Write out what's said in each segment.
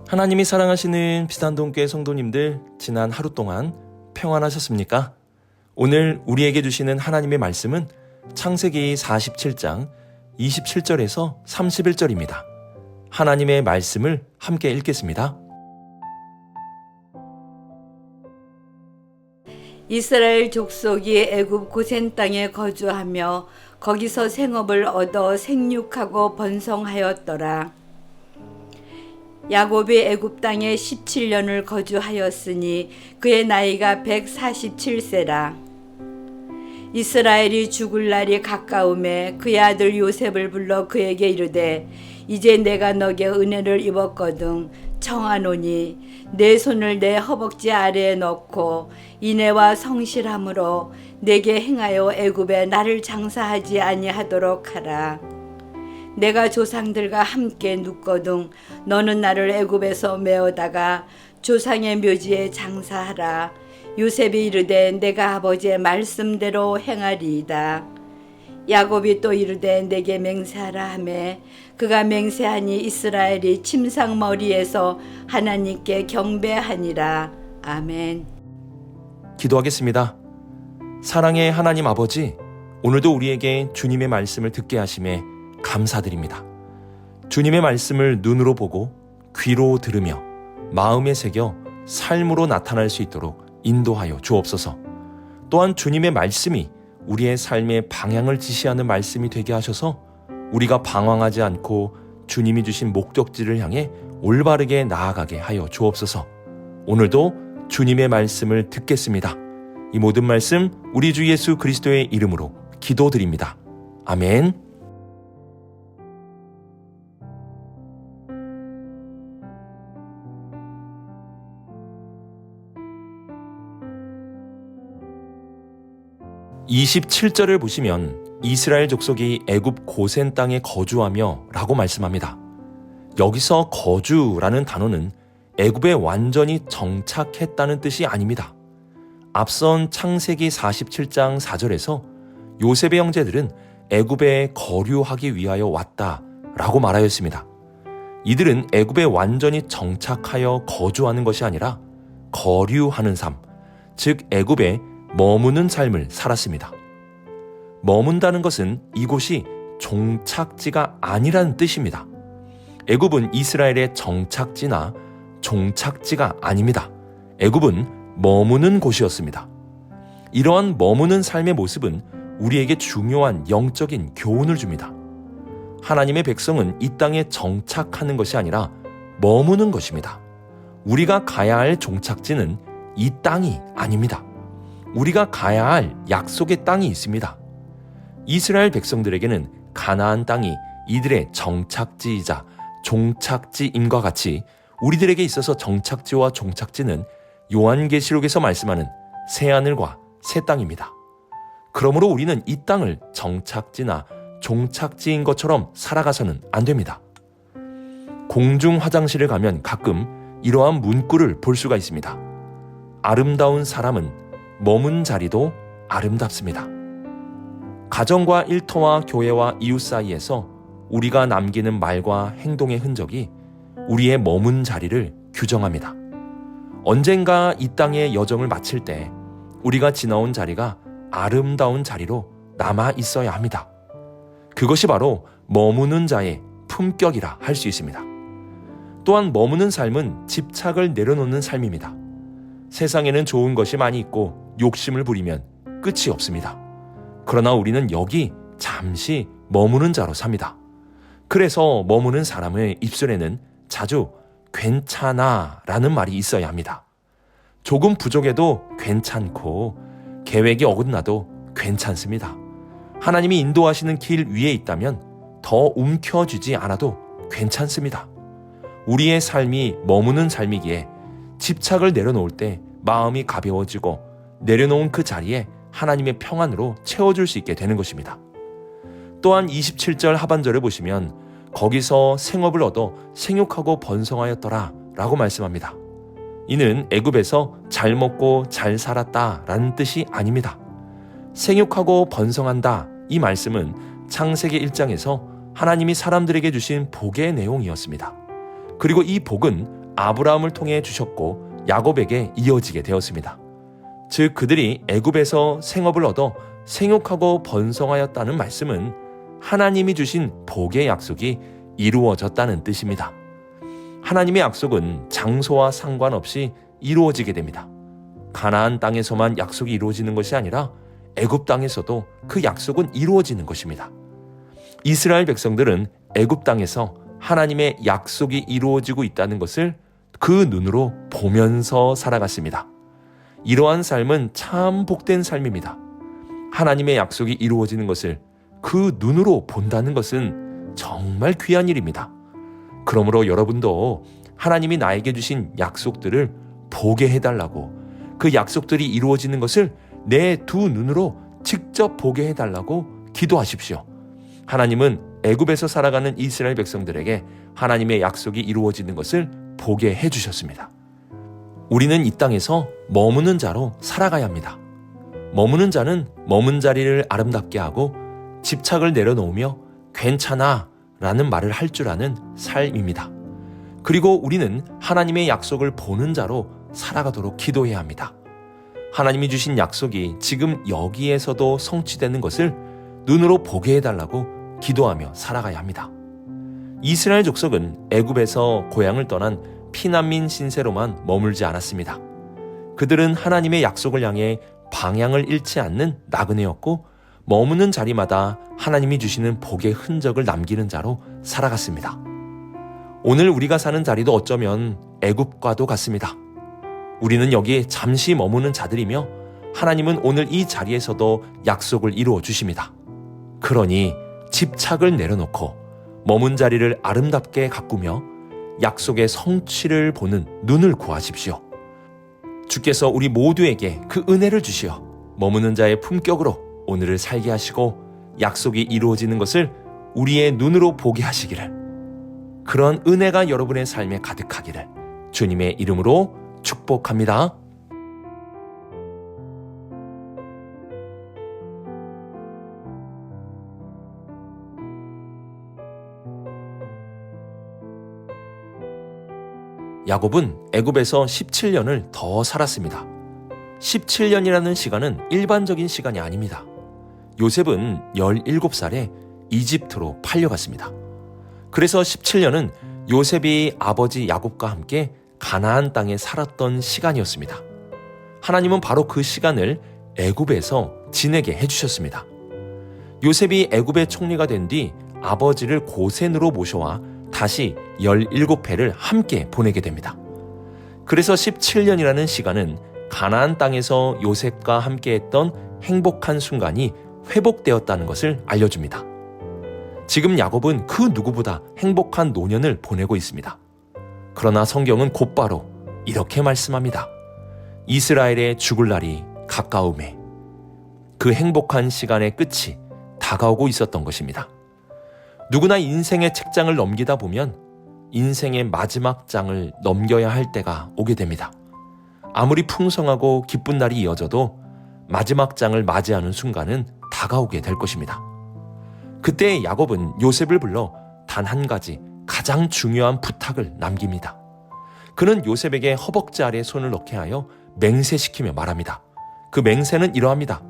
하나님이 사랑하시는 비산동교회 성도님들, 지난 하루 동안 평안하셨습니까? 오늘 우리에게 주시는 하나님의 말씀은 창세기 47장 27절에서 31절입니다. 하나님의 말씀을 함께 읽겠습니다. 이스라엘 족속이 애굽 고센 땅에 거주하며 거기서 생업을 얻어 생육하고 번성하였더라. 야곱이 애굽 땅에 17년을 거주하였으니 그의 나이가 147세라. 이스라엘이 죽을 날이 가까움에 그의 아들 요셉을 불러 그에게 이르되 이제 내가 너게 은혜를 입었거든 청하노니 내 손을 내 허벅지 아래에 넣고 인애와 성실함으로 내게 행하여 애굽에 나를 장사하지 아니하도록 하라. 내가 조상들과 함께 눕거든 너는 나를 애굽에서 메어다가 조상의 묘지에 장사하라. 요셉이 이르되 내가 아버지의 말씀대로 행하리이다. 야곱이 또 이르되 내게 맹세하라 하매 그가 맹세하니 이스라엘이 침상머리에서 하나님께 경배하니라. 아멘. 기도하겠습니다. 사랑의 하나님 아버지, 오늘도 우리에게 주님의 말씀을 듣게 하심에 감사드립니다. 주님의 말씀을 눈으로 보고 귀로 들으며 마음에 새겨 삶으로 나타날 수 있도록 인도하여 주옵소서. 또한 주님의 말씀이 우리의 삶의 방향을 지시하는 말씀이 되게 하셔서 우리가 방황하지 않고 주님이 주신 목적지를 향해 올바르게 나아가게 하여 주옵소서. 오늘도 주님의 말씀을 듣겠습니다. 이 모든 말씀 우리 주 예수 그리스도의 이름으로 기도드립니다. 아멘. (27절을) 보시면 이스라엘 족속이 애굽 고센 땅에 거주하며 라고 말씀합니다. 여기서 거주라는 단어는 애굽에 완전히 정착했다는 뜻이 아닙니다. 앞선 창세기 47장 4절에서 요셉의 형제들은 애굽에 거류하기 위하여 왔다 라고 말하였습니다. 이들은 애굽에 완전히 정착하여 거주하는 것이 아니라 거류하는 삶, 즉 애굽에 머무는 삶을 살았습니다. 머문다는 것은 이곳이 종착지가 아니라는 뜻입니다. 애굽은 이스라엘의 정착지나 종착지가 아닙니다. 애굽은 머무는 곳이었습니다. 이러한 머무는 삶의 모습은 우리에게 중요한 영적인 교훈을 줍니다. 하나님의 백성은 이 땅에 정착하는 것이 아니라 머무는 것입니다. 우리가 가야 할 종착지는 이 땅이 아닙니다. 우리가 가야 할 약속의 땅이 있습니다. 이스라엘 백성들에게는 가나안 땅이 이들의 정착지이자 종착지임과 같이 우리들에게 있어서 정착지와 종착지는 요한계시록에서 말씀하는 새하늘과 새 땅입니다. 그러므로 우리는 이 땅을 정착지나 종착지인 것처럼 살아가서는 안 됩니다. 공중 화장실을 가면 가끔 이러한 문구를 볼 수가 있습니다. 아름다운 사람은 머문 자리도 아름답습니다. 가정과 일터와 교회와 이웃 사이에서 우리가 남기는 말과 행동의 흔적이 우리의 머문 자리를 규정합니다. 언젠가 이 땅의 여정을 마칠 때 우리가 지나온 자리가 아름다운 자리로 남아 있어야 합니다. 그것이 바로 머무는 자의 품격이라 할 수 있습니다. 또한 머무는 삶은 집착을 내려놓는 삶입니다. 세상에는 좋은 것이 많이 있고 욕심을 부리면 끝이 없습니다. 그러나 우리는 여기 잠시 머무는 자로 삽니다. 그래서 머무는 사람의 입술에는 자주 괜찮아 라는 말이 있어야 합니다. 조금 부족해도 괜찮고 계획이 어긋나도 괜찮습니다. 하나님이 인도하시는 길 위에 있다면 더 움켜쥐지 않아도 괜찮습니다. 우리의 삶이 머무는 삶이기에 집착을 내려놓을 때 마음이 가벼워지고 내려놓은 그 자리에 하나님의 평안으로 채워줄 수 있게 되는 것입니다. 또한 27절 하반절을 보시면 거기서 생업을 얻어 생육하고 번성하였더라 라고 말씀합니다. 이는 애굽에서 잘 먹고 잘 살았다 라는 뜻이 아닙니다. 생육하고 번성한다, 이 말씀은 창세기 1장에서 하나님이 사람들에게 주신 복의 내용이었습니다. 그리고 이 복은 아브라함을 통해 주셨고 야곱에게 이어지게 되었습니다. 즉 그들이 애굽에서 생업을 얻어 생육하고 번성하였다는 말씀은 하나님이 주신 복의 약속이 이루어졌다는 뜻입니다. 하나님의 약속은 장소와 상관없이 이루어지게 됩니다. 가나안 땅에서만 약속이 이루어지는 것이 아니라 애굽 땅에서도 그 약속은 이루어지는 것입니다. 이스라엘 백성들은 애굽 땅에서 하나님의 약속이 이루어지고 있다는 것을 그 눈으로 보면서 살아갔습니다. 이러한 삶은 참 복된 삶입니다. 하나님의 약속이 이루어지는 것을 그 눈으로 본다는 것은 정말 귀한 일입니다. 그러므로 여러분도 하나님이 나에게 주신 약속들을 보게 해달라고, 그 약속들이 이루어지는 것을 내 두 눈으로 직접 보게 해달라고 기도하십시오. 하나님은 애굽에서 살아가는 이스라엘 백성들에게 하나님의 약속이 이루어지는 것을 보게 해주셨습니다. 우리는 이 땅에서 머무는 자로 살아가야 합니다. 머무는 자는 머문 자리를 아름답게 하고 집착을 내려놓으며 괜찮아 라는 말을 할 줄 아는 삶입니다. 그리고 우리는 하나님의 약속을 보는 자로 살아가도록 기도해야 합니다. 하나님이 주신 약속이 지금 여기에서도 성취되는 것을 눈으로 보게 해달라고 기도하며 살아가야 합니다. 이스라엘 족속은 애굽에서 고향을 떠난 피난민 신세로만 머물지 않았습니다. 그들은 하나님의 약속을 향해 방향을 잃지 않는 나그네였고 머무는 자리마다 하나님이 주시는 복의 흔적을 남기는 자로 살아갔습니다. 오늘 우리가 사는 자리도 어쩌면 애굽과도 같습니다. 우리는 여기 잠시 머무는 자들이며 하나님은 오늘 이 자리에서도 약속을 이루어 주십니다. 그러니 집착을 내려놓고 머문 자리를 아름답게 가꾸며 약속의 성취를 보는 눈을 구하십시오. 주께서 우리 모두에게 그 은혜를 주시어 머무는 자의 품격으로 오늘을 살게 하시고 약속이 이루어지는 것을 우리의 눈으로 보게 하시기를, 그런 은혜가 여러분의 삶에 가득하기를 주님의 이름으로 축복합니다. 야곱은 애굽에서 17년을 더 살았습니다. 17년이라는 시간은 일반적인 시간이 아닙니다. 요셉은 17살에 이집트로 팔려갔습니다. 그래서 17년은 요셉이 아버지 야곱과 함께 가나안 땅에 살았던 시간이었습니다. 하나님은 바로 그 시간을 애굽에서 지내게 해주셨습니다. 요셉이 애굽의 총리가 된 뒤 아버지를 고센으로 모셔와 다시 17해를 함께 보내게 됩니다. 그래서 17년이라는 시간은 가나안 땅에서 요셉과 함께했던 행복한 순간이 회복되었다는 것을 알려줍니다. 지금 야곱은 그 누구보다 행복한 노년을 보내고 있습니다. 그러나 성경은 곧바로 이렇게 말씀합니다. 이스라엘의 죽을 날이 가까우매, 그 행복한 시간의 끝이 다가오고 있었던 것입니다. 누구나 인생의 책장을 넘기다 보면 인생의 마지막 장을 넘겨야 할 때가 오게 됩니다. 아무리 풍성하고 기쁜 날이 이어져도 마지막 장을 맞이하는 순간은 다가오게 될 것입니다. 그때 야곱은 요셉을 불러 단 한 가지 가장 중요한 부탁을 남깁니다. 그는 요셉에게 허벅지 아래 손을 넣게 하여 맹세시키며 말합니다. 그 맹세는 이러합니다.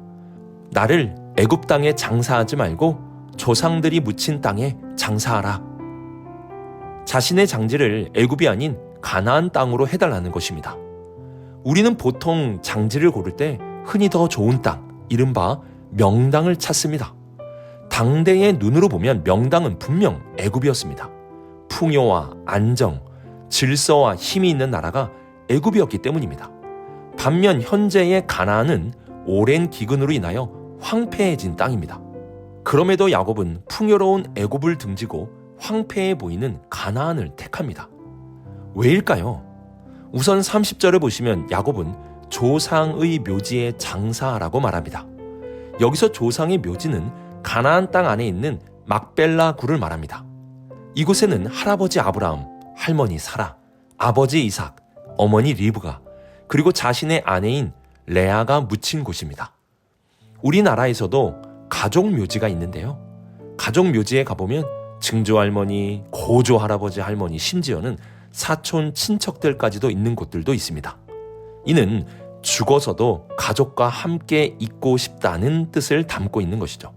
나를 애굽 땅에 장사하지 말고 조상들이 묻힌 땅에 장사하라. 자신의 장지를 애굽이 아닌 가나안 땅으로 해달라는 것입니다. 우리는 보통 장지를 고를 때 흔히 더 좋은 땅, 이른바 명당을 찾습니다. 당대의 눈으로 보면 명당은 분명 애굽이었습니다. 풍요와 안정, 질서와 힘이 있는 나라가 애굽이었기 때문입니다. 반면 현재의 가나안은 오랜 기근으로 인하여 황폐해진 땅입니다. 그럼에도 야곱은 풍요로운 애굽을 등지고 황폐해 보이는 가나안을 택합니다. 왜일까요? 우선 30절을 보시면 야곱은 조상의 묘지에 장사하라고 말합니다. 여기서 조상의 묘지는 가나안 땅 안에 있는 막벨라 굴을 말합니다. 이곳에는 할아버지 아브라함, 할머니 사라, 아버지 이삭, 어머니 리브가, 그리고 자신의 아내인 레아가 묻힌 곳입니다. 우리나라에서도 가족 묘지가 있는데요. 가족 묘지에 가보면 증조 할머니, 고조 할아버지 할머니, 심지어는 사촌 친척들까지도 있는 곳들도 있습니다. 이는 죽어서도 가족과 함께 있고 싶다는 뜻을 담고 있는 것이죠.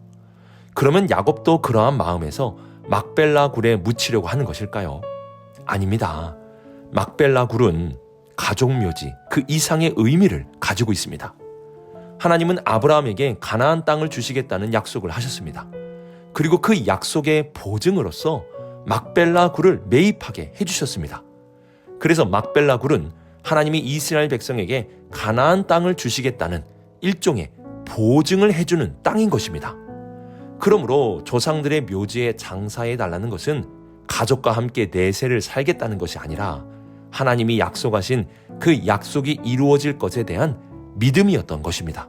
그러면 야곱도 그러한 마음에서 막벨라 굴에 묻히려고 하는 것일까요? 아닙니다. 막벨라 굴은 가족 묘지 그 이상의 의미를 가지고 있습니다. 하나님은 아브라함에게 가나안 땅을 주시겠다는 약속을 하셨습니다. 그리고 그 약속의 보증으로서 막벨라 굴을 매입하게 해주셨습니다. 그래서 막벨라 굴은 하나님이 이스라엘 백성에게 가나안 땅을 주시겠다는 일종의 보증을 해주는 땅인 것입니다. 그러므로 조상들의 묘지에 장사해달라는 것은 가족과 함께 내세를 살겠다는 것이 아니라 하나님이 약속하신 그 약속이 이루어질 것에 대한 믿음이었던 것입니다.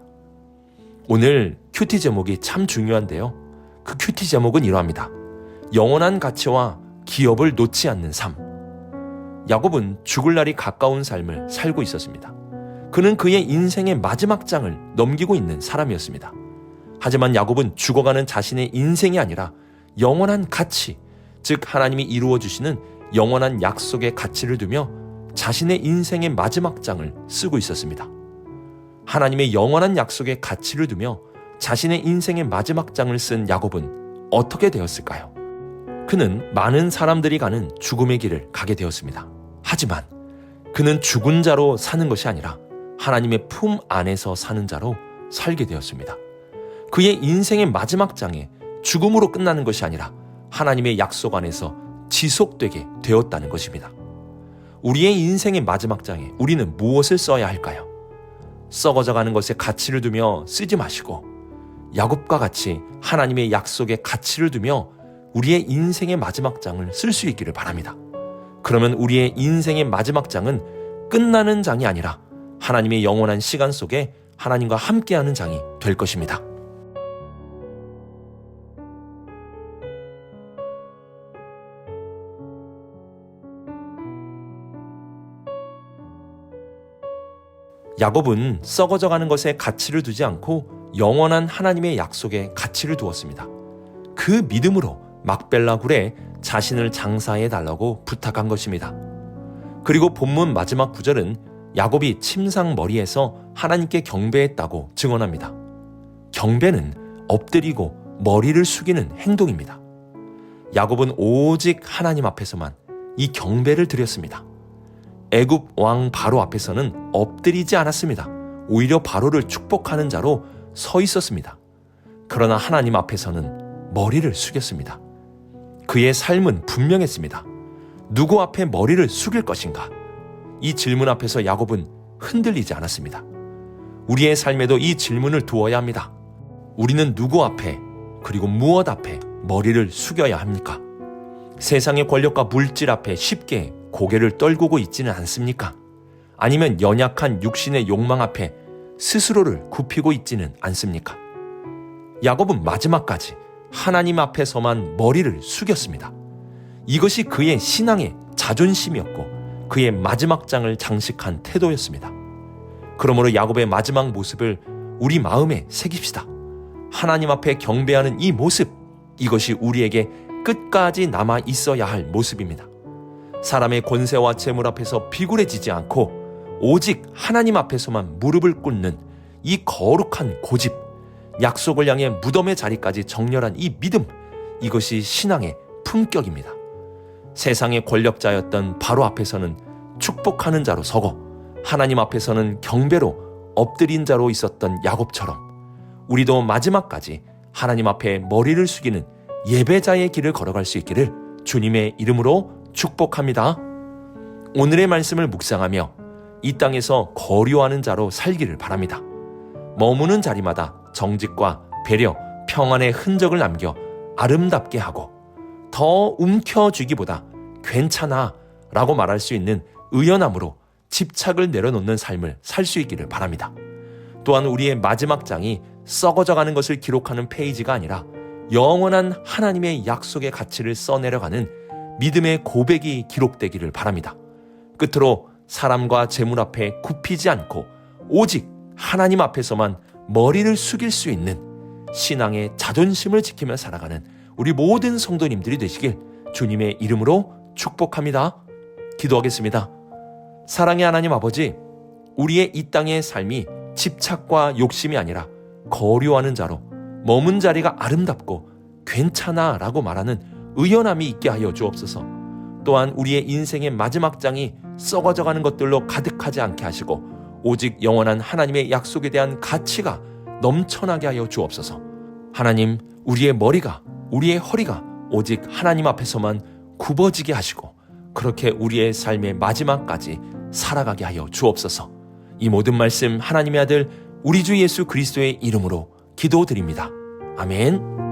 오늘 큐티 제목이 참 중요한데요. 그 큐티 제목은 이러합니다. 영원한 가치와 기업을 놓지 않는 삶. 야곱은 죽을 날이 가까운 삶을 살고 있었습니다. 그는 그의 인생의 마지막 장을 넘기고 있는 사람이었습니다. 하지만 야곱은 죽어가는 자신의 인생이 아니라 영원한 가치, 즉 하나님이 이루어 주시는 영원한 약속의 가치를 두며 자신의 인생의 마지막 장을 쓰고 있었습니다. 하나님의 영원한 약속의 가치를 두며 자신의 인생의 마지막 장을 쓴 야곱은 어떻게 되었을까요? 그는 많은 사람들이 가는 죽음의 길을 가게 되었습니다. 하지만 그는 죽은 자로 사는 것이 아니라 하나님의 품 안에서 사는 자로 살게 되었습니다. 그의 인생의 마지막 장에 죽음으로 끝나는 것이 아니라 하나님의 약속 안에서 지속되게 되었다는 것입니다. 우리의 인생의 마지막 장에 우리는 무엇을 써야 할까요? 썩어져가는 것에 가치를 두며 쓰지 마시고 야곱과 같이 하나님의 약속에 가치를 두며 우리의 인생의 마지막 장을 쓸 수 있기를 바랍니다. 그러면 우리의 인생의 마지막 장은 끝나는 장이 아니라 하나님의 영원한 시간 속에 하나님과 함께하는 장이 될 것입니다. 야곱은 썩어져가는 것에 가치를 두지 않고 영원한 하나님의 약속에 가치를 두었습니다. 그 믿음으로 막벨라 굴에 자신을 장사해 달라고 부탁한 것입니다. 그리고 본문 마지막 구절은 야곱이 침상 머리에서 하나님께 경배했다고 증언합니다. 경배는 엎드리고 머리를 숙이는 행동입니다. 야곱은 오직 하나님 앞에서만 이 경배를 드렸습니다. 애굽 왕 바로 앞에서는 엎드리지 않았습니다. 오히려 바로를 축복하는 자로 서 있었습니다. 그러나 하나님 앞에서는 머리를 숙였습니다. 그의 삶은 분명했습니다. 누구 앞에 머리를 숙일 것인가? 이 질문 앞에서 야곱은 흔들리지 않았습니다. 우리의 삶에도 이 질문을 두어야 합니다. 우리는 누구 앞에 그리고 무엇 앞에 머리를 숙여야 합니까? 세상의 권력과 물질 앞에 쉽게 고개를 떨구고 있지는 않습니까? 아니면 연약한 육신의 욕망 앞에 스스로를 굽히고 있지는 않습니까? 야곱은 마지막까지 하나님 앞에서만 머리를 숙였습니다. 이것이 그의 신앙의 자존심이었고 그의 마지막 장을 장식한 태도였습니다. 그러므로 야곱의 마지막 모습을 우리 마음에 새깁시다. 하나님 앞에 경배하는 이 모습, 이것이 우리에게 끝까지 남아 있어야 할 모습입니다. 사람의 권세와 재물 앞에서 비굴해지지 않고 오직 하나님 앞에서만 무릎을 꿇는 이 거룩한 고집, 약속을 향해 무덤의 자리까지 정렬한 이 믿음, 이것이 신앙의 품격입니다. 세상의 권력자였던 바로 앞에서는 축복하는 자로 서고 하나님 앞에서는 경배로 엎드린 자로 있었던 야곱처럼 우리도 마지막까지 하나님 앞에 머리를 숙이는 예배자의 길을 걸어갈 수 있기를 주님의 이름으로 축복합니다. 오늘의 말씀을 묵상하며 이 땅에서 거류하는 자로 살기를 바랍니다. 머무는 자리마다 정직과 배려, 평안의 흔적을 남겨 아름답게 하고 더 움켜쥐기보다 괜찮아 라고 말할 수 있는 의연함으로 집착을 내려놓는 삶을 살 수 있기를 바랍니다. 또한 우리의 마지막 장이 썩어져가는 것을 기록하는 페이지가 아니라 영원한 하나님의 약속의 가치를 써내려가는 믿음의 고백이 기록되기를 바랍니다. 끝으로 사람과 재물 앞에 굽히지 않고 오직 하나님 앞에서만 머리를 숙일 수 있는 신앙의 자존심을 지키며 살아가는 우리 모든 성도님들이 되시길 주님의 이름으로 축복합니다. 기도하겠습니다. 사랑의 하나님 아버지, 우리의 이 땅의 삶이 집착과 욕심이 아니라 거류하는 자로 머문 자리가 아름답고 괜찮아 라고 말하는 의연함이 있게 하여 주옵소서. 또한 우리의 인생의 마지막 장이 썩어져가는 것들로 가득하지 않게 하시고 오직 영원한 하나님의 약속에 대한 가치가 넘쳐나게 하여 주옵소서. 하나님, 우리의 머리가, 우리의 허리가 오직 하나님 앞에서만 굽어지게 하시고 그렇게 우리의 삶의 마지막까지 살아가게 하여 주옵소서. 이 모든 말씀 하나님의 아들 우리 주 예수 그리스도의 이름으로 기도드립니다. 아멘.